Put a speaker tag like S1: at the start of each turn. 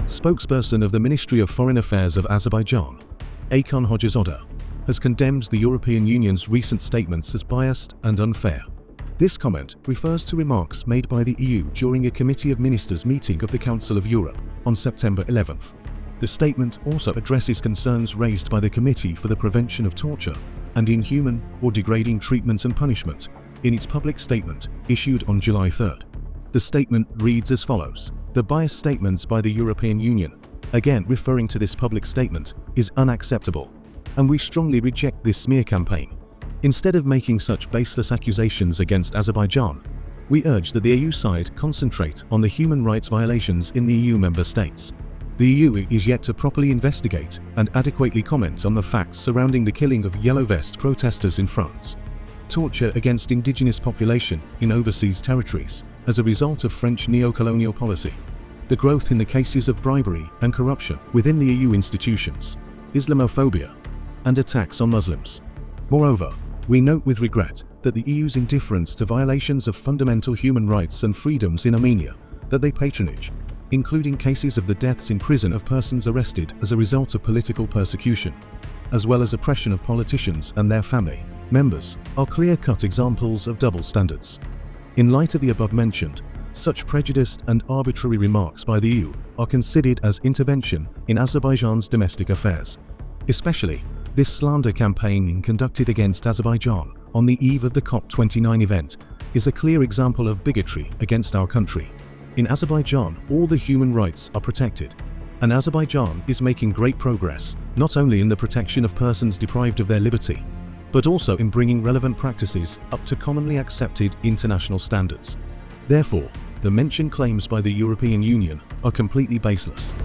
S1: spokesperson of the Ministry of Foreign Affairs of Azerbaijan, Aykhan Hajizada, has condemned the European Union's recent statements as biased and unfair. This comment refers to remarks made by the EU during a Committee of Ministers meeting of the Council of Europe on September 11th. The statement also addresses concerns raised by the Committee for the Prevention of Torture and Inhuman or Degrading Treatment and Punishment in its public statement issued on July 3rd. The statement reads as follows: "The biased statements by the European Union," again referring to this public statement, "is unacceptable, and we strongly reject this smear campaign. Instead of making such baseless accusations against Azerbaijan, we urge that the EU side concentrate on the human rights violations in the EU member states. The EU is yet to properly investigate and adequately comment on the facts surrounding the killing of Yellow Vest protesters in France, torture against indigenous population in overseas territories as a result of French neo-colonial policy, the growth in the cases of bribery and corruption within the EU institutions, Islamophobia, and attacks on Muslims. Moreover, we note with regret that the EU's indifference to violations of fundamental human rights and freedoms in Armenia that they patronage, including cases of the deaths in prison of persons arrested as a result of political persecution, as well as oppression of politicians and their family members, are clear-cut examples of double standards. In light of the above-mentioned, such prejudiced and arbitrary remarks by the EU are considered as intervention in Azerbaijan's domestic affairs. Especially, this slander campaign conducted against Azerbaijan on the eve of the COP29 event is a clear example of bigotry against our country. In Azerbaijan, all the human rights are protected, and Azerbaijan is making great progress not only in the protection of persons deprived of their liberty, but also in bringing relevant practices up to commonly accepted international standards. Therefore, the mentioned claims by the European Union are completely baseless.